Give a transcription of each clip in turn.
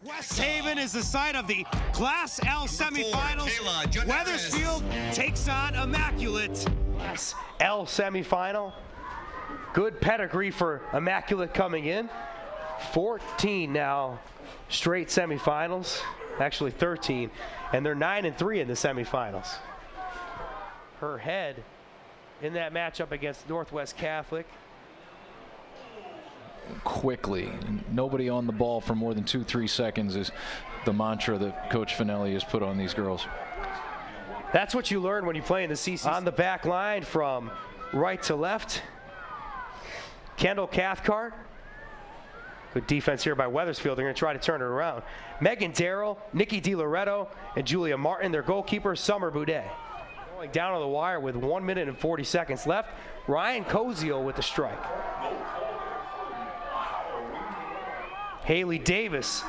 West Haven is the site of the Class L semifinals. Wethersfield takes on Immaculate. Class L semifinal. Good pedigree for Immaculate coming in. 14 now straight semifinals, actually 13, and they're 9-3 in the semifinals. Her head in that matchup against Northwest Catholic. Quickly, nobody on the ball for more than 2-3 seconds is the mantra that Coach Finelli has put on these girls. That's what you learn when you play in the CC. On the back line from right to left, Kendall Cathcart. Good defense here by Wethersfield. They're going to try to turn it around. Megan Darrell, Nikki DiLoretto, and Julia Martin. Their goalkeeper, Summer Boudet. Going down on the wire with 1 minute and 40 seconds left. Ryan Koziel with the strike. Hailey Davis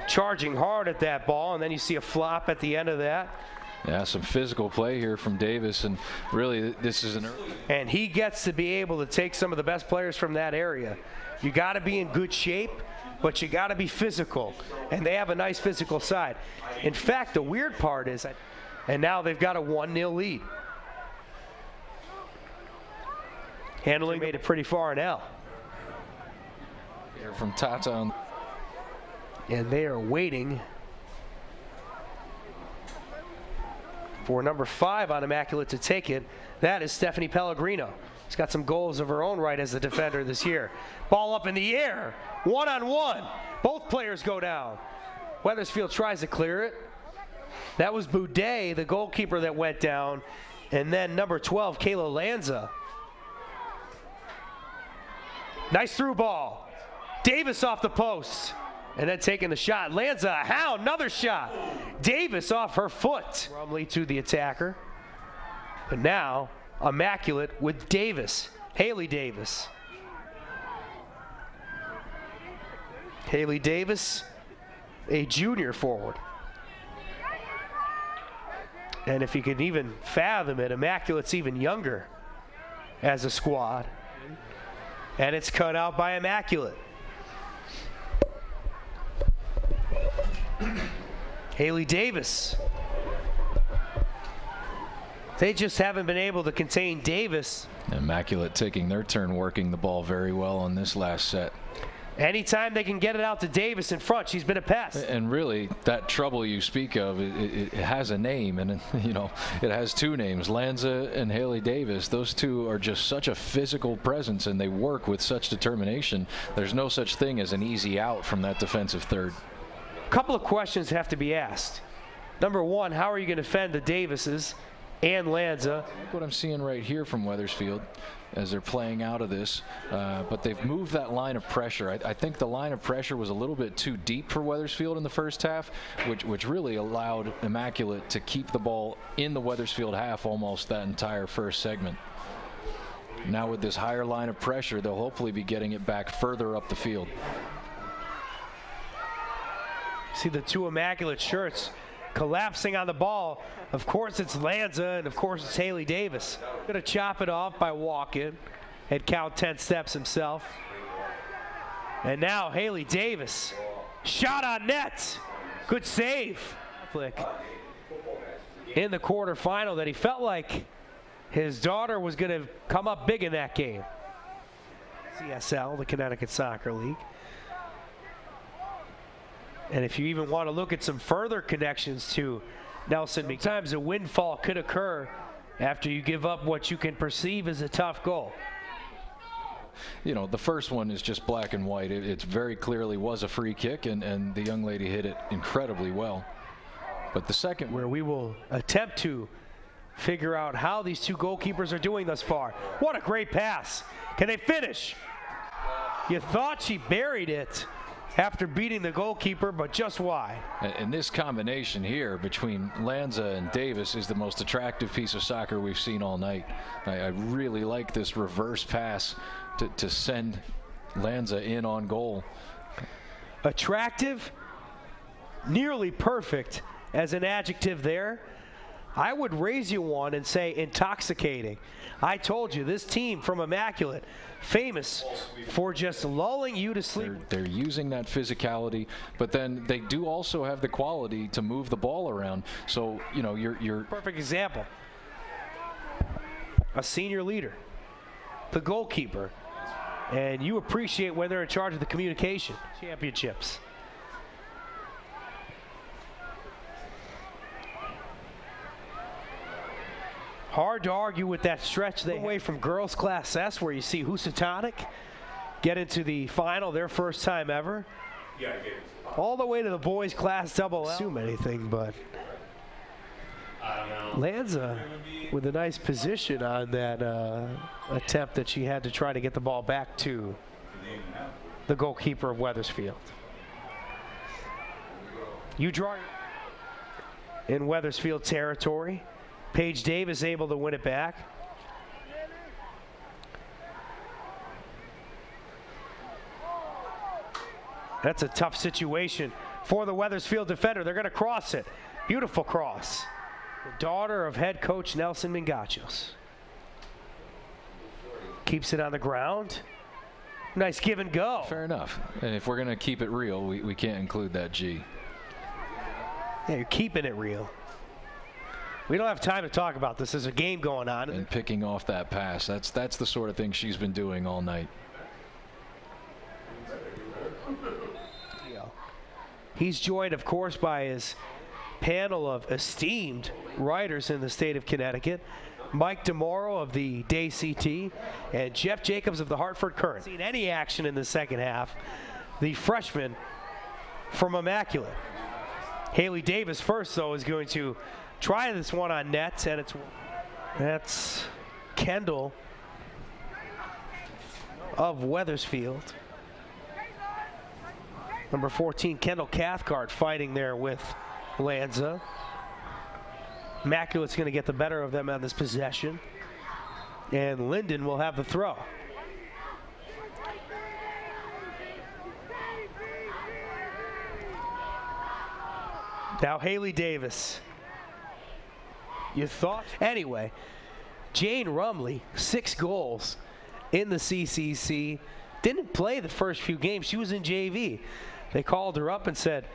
charging hard at that ball, and then you see a flop at the end of that. Yeah, some physical play here from Davis, and really this is an early. And he gets to be able to take some of the best players from that area. You got to be in good shape, but you got to be physical, and they have a nice physical side. In fact, the weird part is, and now they've got a 1-0 lead. Handling made it pretty far in L. Here from Tata. And they are waiting for number 5 on Immaculate to take it. That is Stephanie Pellegrino. She's got some goals of her own right as a defender this year. Ball up in the air, 1-on-1. Both players go down. Wethersfield tries to clear it. That was Boudet, the goalkeeper, that went down. And then number 12, Kayla Lanza. Nice through ball. Davis off the post. And then taking the shot. Lanza, how? Another shot. Davis off her foot. Rumley to the attacker. But now, Immaculate with Davis. Hailey Davis. Hailey Davis, a junior forward. And if you can even fathom it, Immaculate's even younger as a squad. And it's cut out by Immaculate. Hailey Davis. They just haven't been able to contain Davis. Immaculate taking their turn working the ball very well on this last set. Anytime they can get it out to Davis in front, she's been a pest. And really, that trouble you speak of, it has a name, and you know, it has two names, Lanza and Hailey Davis. Those two are just such a physical presence, and they work with such determination. There's no such thing as an easy out from that defensive third. A couple of questions have to be asked. Number one, how are you going to defend the Davises and Lanza? Look what I'm seeing right here from Wethersfield as they're playing out of this, but they've moved that line of pressure. I think the line of pressure was a little bit too deep for Wethersfield in the first half, which really allowed Immaculate to keep the ball in the Wethersfield half almost that entire first segment. Now with this higher line of pressure, they'll hopefully be getting it back further up the field. See the two Immaculate shirts collapsing on the ball. Of course it's Lanza, and of course it's Hailey Davis. Gonna chop it off by walk-in and count 10 steps himself. And now Hailey Davis, shot on net, good save. Flick in the quarterfinal that he felt like his daughter was gonna come up big in that game. CSL, the Connecticut Soccer League. And if you even want to look at some further connections to Nelson, sometimes a windfall could occur after you give up what you can perceive as a tough goal. You know, the first one is just black and white. It very clearly was a free kick, and the young lady hit it incredibly well. But the second, where we will attempt to figure out how these two goalkeepers are doing thus far. What a great pass. Can they finish? You thought she buried it after beating the goalkeeper, but just why? And this combination here between Lanza and Davis is the most attractive piece of soccer we've seen all night. I really like this reverse pass to send Lanza in on goal. Attractive, nearly perfect as an adjective there. I would raise you one and say intoxicating. I told you, this team from Immaculate, famous for just lulling you to sleep. They're using that physicality, but then they do also have the quality to move the ball around. So, you know, you're perfect example. A senior leader, the goalkeeper, and you appreciate when they're in charge of the communication. Championships. Hard to argue with that stretch they away from girls Class S, where you see Housatonic get into the final their first time ever. Yeah, all the way to the boys Class Double L. Assume anything, but Lanza with a nice position on that attempt that she had to try to get the ball back to the goalkeeper of Wethersfield. You draw in Wethersfield territory. Paige Davis able to win it back. That's a tough situation for the Wethersfield defender. They're going to cross it. Beautiful cross. The daughter of head coach Nelson Mingachos. Keeps it on the ground. Nice give and go. Fair enough. And if we're going to keep it real, we can't include that G. Yeah, you're keeping it real. We don't have time to talk about this. There's a game going on. And picking off that pass, that's the sort of thing she's been doing all night. He's joined, of course, by his panel of esteemed writers in the state of Connecticut. Mike DeMoro of the Day CT and Jeff Jacobs of the Hartford Courant. Seen any action in the second half. The freshman from Immaculate. Hailey Davis first, though, is going to try this one on net, and that's Kendall of Wethersfield. Number 14, Kendall Cathcart, fighting there with Lanza. Immaculate's going to get the better of them on this possession, and Linden will have the throw. Now Hailey Davis. You thought? Anyway, Jane Rumley, 6 goals in the CCC. Didn't play the first few games. She was in JV. They called her up and said,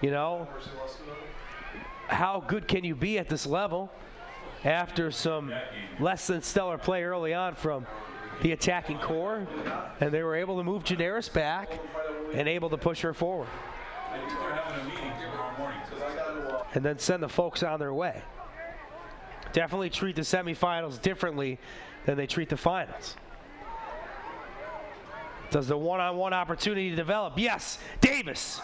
you know, how good can you be at this level after some less than stellar play early on from the attacking core? And they were able to move Janaris back and able to push her forward. And then send the folks on their way. Definitely treat the semifinals differently than they treat the finals. Does the one-on-one opportunity develop? Yes, Davis.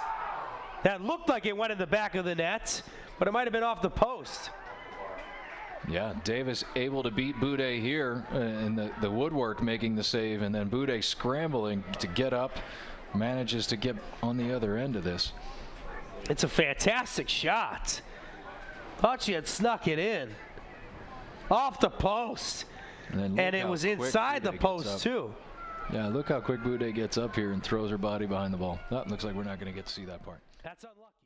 That looked like it went in the back of the net, but it might have been off the post. Yeah, Davis able to beat Boudet here in the woodwork, making the save, and then Boudet scrambling to get up, manages to get on the other end of this. It's a fantastic shot. Thought she had snuck it in. Off the post. And it was inside the post, too. Yeah, look how quick Boudet gets up here and throws her body behind the ball. Oh, looks like we're not going to get to see that part. That's unlucky.